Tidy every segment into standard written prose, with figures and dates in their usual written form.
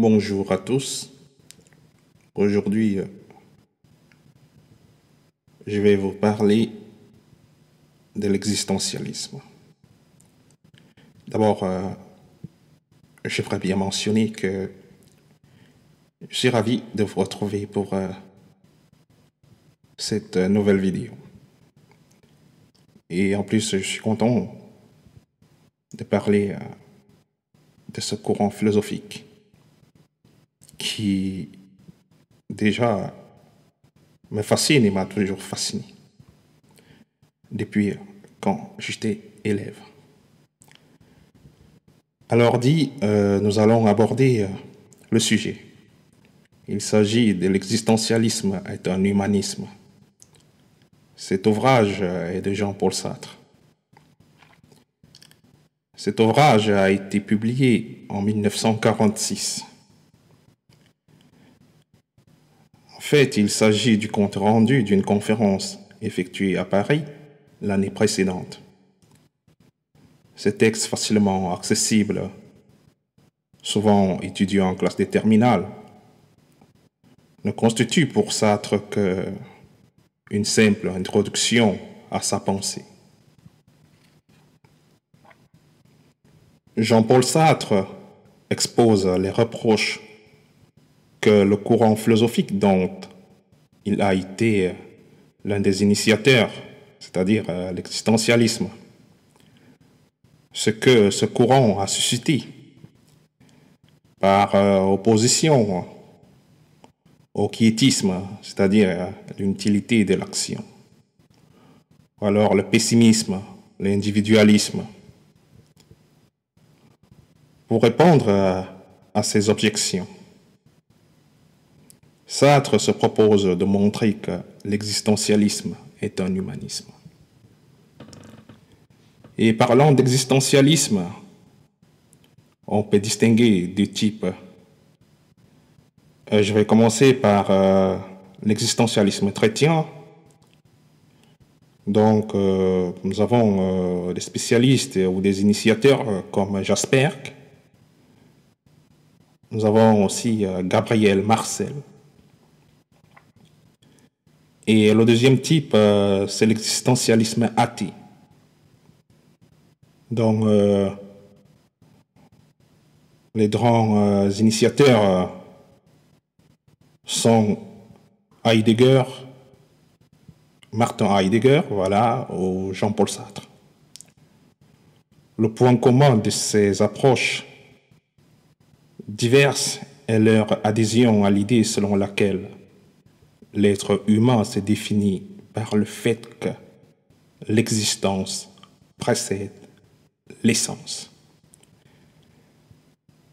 Bonjour à tous. Aujourd'hui, je vais vous parler de l'existentialisme. D'abord, je voudrais bien mentionner que je suis ravi de vous retrouver pour cette nouvelle vidéo. Et en plus, je suis content de parler de ce courant philosophique qui déjà me fascine et m'a toujours fasciné depuis quand j'étais élève. Alors nous allons aborder le sujet. Il s'agit de l'existentialisme et un humanisme. Cet ouvrage est de Jean-Paul Sartre. Cet ouvrage a été publié en 1946. En fait, il s'agit du compte-rendu d'une conférence effectuée à Paris l'année précédente. Ce texte facilement accessible, souvent étudié en classe de terminale, ne constitue pour Sartre qu'une simple introduction à sa pensée. Jean-Paul Sartre expose les reproches que le courant philosophique dont il a été l'un des initiateurs, c'est-à-dire l'existentialisme, ce que ce courant a suscité par opposition au quiétisme, c'est-à-dire l'inutilité de l'action, ou alors le pessimisme, l'individualisme. Pour répondre à ces objections, Sartre se propose de montrer que l'existentialisme est un humanisme. Et parlant d'existentialisme, on peut distinguer deux types. Je vais commencer par l'existentialisme chrétien. Donc, nous avons des spécialistes ou des initiateurs comme Jasperg. Nous avons aussi Gabriel Marcel. Et le deuxième type, c'est l'existentialisme athée. Donc, les grands initiateurs sont Heidegger, Martin Heidegger, voilà, ou Jean-Paul Sartre. Le point commun de ces approches diverses est leur adhésion à l'idée selon laquelle l'être humain se définit par le fait que l'existence précède l'essence.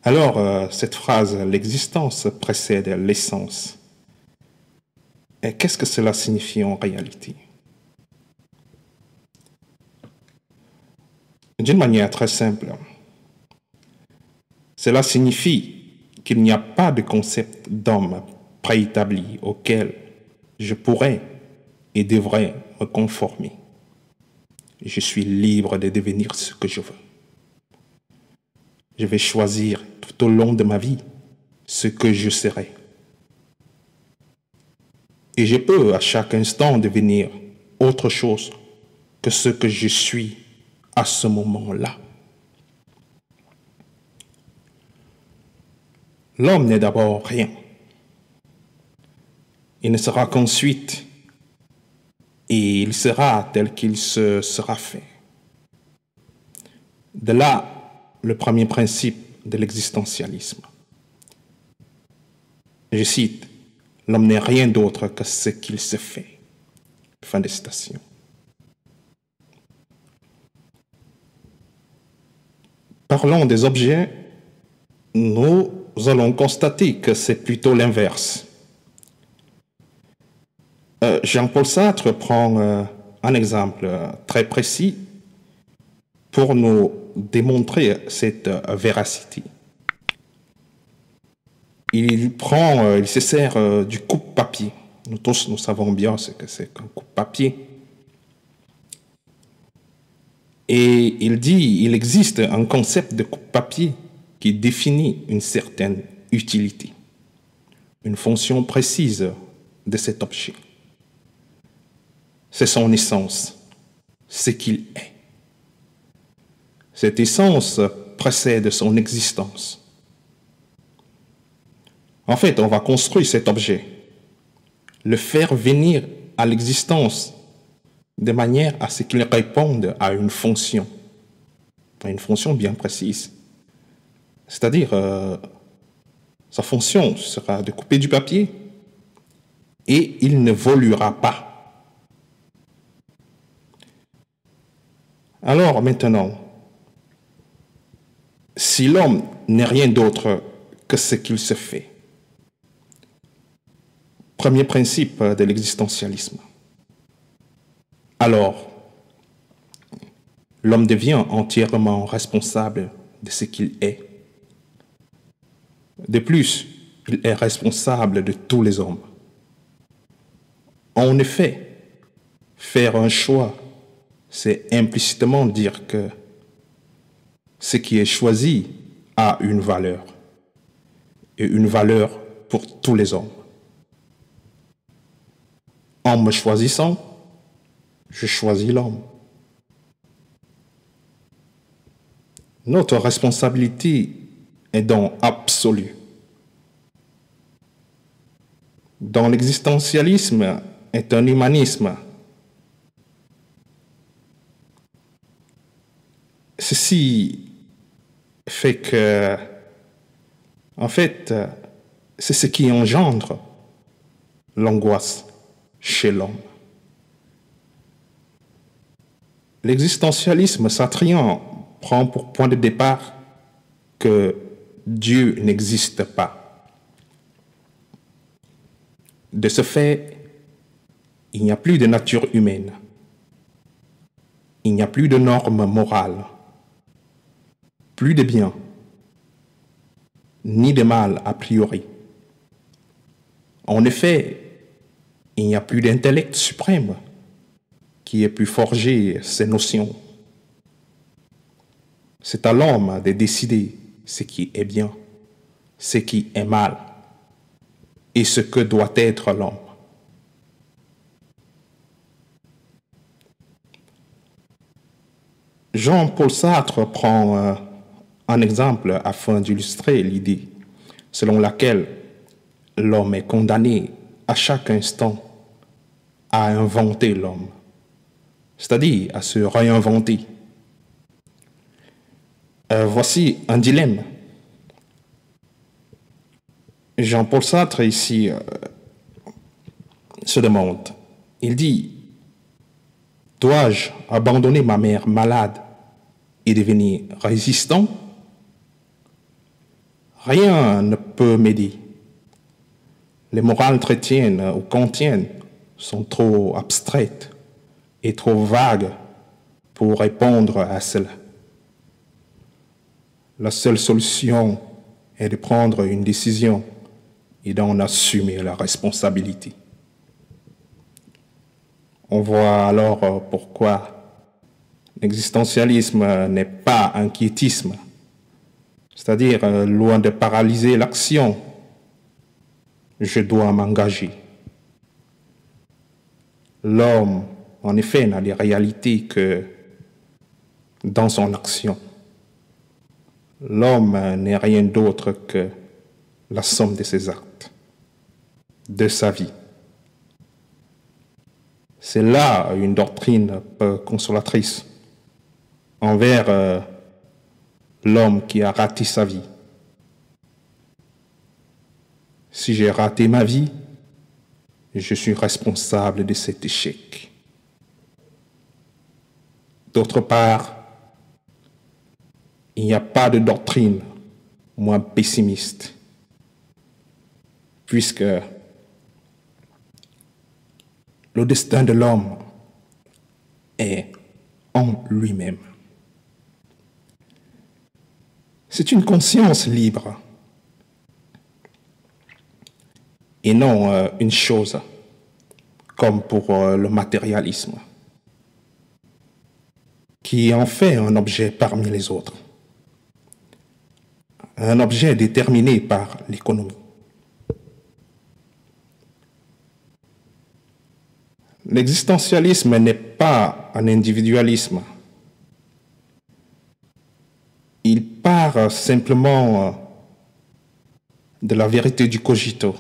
Alors, cette phrase « l'existence précède l'essence », qu'est-ce que cela signifie en réalité? D'une manière très simple, cela signifie qu'il n'y a pas de concept d'homme préétabli auquel je pourrais et devrais me conformer. Je suis libre de devenir ce que je veux. Je vais choisir tout au long de ma vie ce que je serai. Et je peux à chaque instant devenir autre chose que ce que je suis à ce moment-là. L'homme n'est d'abord rien. Il ne sera qu'ensuite, et il sera tel qu'il se sera fait. De là, le premier principe de l'existentialisme. Je cite, « L'homme n'est rien d'autre que ce qu'il se fait ». Fin de citation. Parlons des objets, nous allons constater que c'est plutôt l'inverse. Jean-Paul Sartre prend un exemple très précis pour nous démontrer cette véracité. Il se sert du coupe-papier. Nous tous, nous savons bien ce que c'est qu'un coupe-papier. Et il dit, il existe un concept de coupe-papier qui définit une certaine utilité, une fonction précise de cet objet. C'est son essence, ce qu'il est. Cette essence précède son existence. En fait, on va construire cet objet, le faire venir à l'existence de manière à ce qu'il réponde à une fonction bien précise. C'est-à-dire, sa fonction sera de couper du papier et il ne volera pas. Alors maintenant, si l'homme n'est rien d'autre que ce qu'il se fait, premier principe de l'existentialisme, alors l'homme devient entièrement responsable de ce qu'il est. De plus, il est responsable de tous les hommes. En effet, faire un choix, c'est implicitement dire que ce qui est choisi a une valeur, et une valeur pour tous les hommes. En me choisissant, je choisis l'homme. Notre responsabilité est donc absolue. Dans l'existentialisme est un humanisme. Ceci fait que, en fait, c'est ce qui engendre l'angoisse chez l'homme. L'existentialisme satrien prend pour point de départ que Dieu n'existe pas. De ce fait, il n'y a plus de nature humaine. Il n'y a plus de normes morales, plus de bien, ni de mal a priori. En effet, il n'y a plus d'intellect suprême qui ait pu forger ces notions. C'est à l'homme de décider ce qui est bien, ce qui est mal et ce que doit être l'homme. Jean-Paul Sartre prend un exemple afin d'illustrer l'idée selon laquelle l'homme est condamné à chaque instant à inventer l'homme, c'est-à-dire à se réinventer. Voici un dilemme. Jean-Paul Sartre ici se demande, il dit, dois-je abandonner ma mère malade et devenir résistant? Rien ne peut m'aider. Les morales chrétiennes ou kantiennes sont trop abstraites et trop vagues pour répondre à cela. La seule solution est de prendre une décision et d'en assumer la responsabilité. On voit alors pourquoi l'existentialisme n'est pas un quiétisme, c'est-à-dire loin de paralyser l'action, je dois m'engager. L'homme, en effet, n'a de réalité que dans son action. L'homme n'est rien d'autre que la somme de ses actes, de sa vie. C'est là une doctrine peu consolatrice envers l'homme qui a raté sa vie. Si j'ai raté ma vie, je suis responsable de cet échec. D'autre part, il n'y a pas de doctrine moins pessimiste, puisque le destin de l'homme est en lui-même. C'est une conscience libre et non une chose comme pour le matérialisme, qui en fait un objet parmi les autres. un objet déterminé par l'économie. L'existentialisme n'est pas un individualisme. Il part simplement de la vérité du cogito.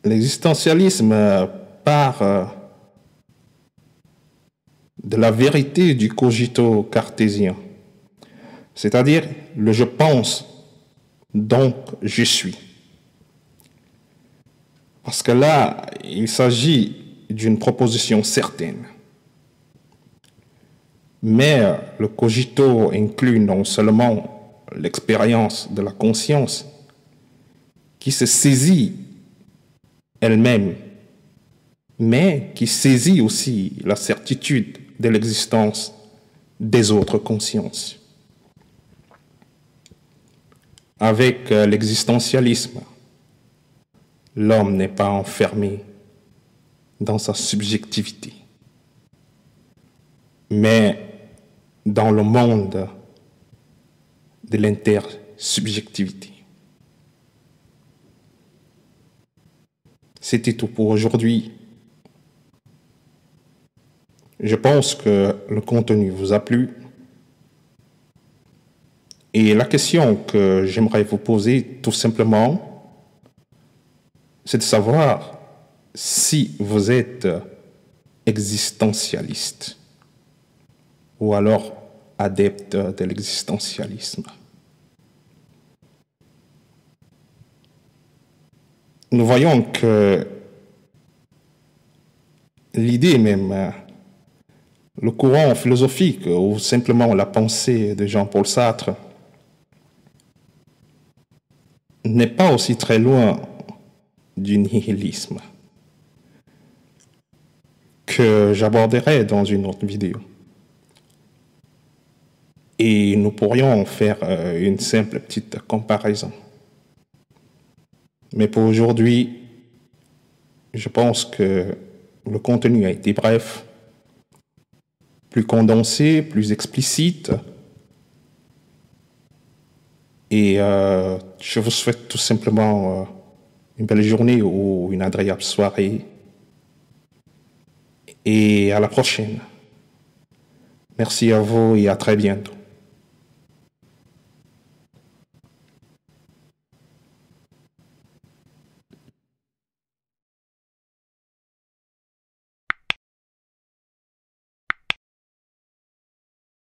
L'existentialisme part de la vérité du cogito cartésien, c'est-à-dire le je pense, donc je suis. Parce que là, il s'agit d'une proposition certaine. Mais le cogito inclut non seulement l'expérience de la conscience qui se saisit elle-même, mais qui saisit aussi la certitude de l'existence des autres consciences. Avec l'existentialisme, l'homme n'est pas enfermé dans sa subjectivité, mais dans le monde de l'intersubjectivité. C'était tout pour aujourd'hui. Je pense que le contenu vous a plu. Et la question que j'aimerais vous poser, tout simplement, c'est de savoir si vous êtes existentialiste ou alors adepte de l'existentialisme. Nous voyons que l'idée même, le courant philosophique ou simplement la pensée de Jean-Paul Sartre n'est pas aussi très loin du nihilisme que j'aborderai dans une autre vidéo. Et nous pourrions faire une simple petite comparaison. Mais pour aujourd'hui, je pense que le contenu a été bref, plus condensé, plus explicite. Et je vous souhaite tout simplement une belle journée ou une agréable soirée. Et à la prochaine. Merci à vous et à très bientôt.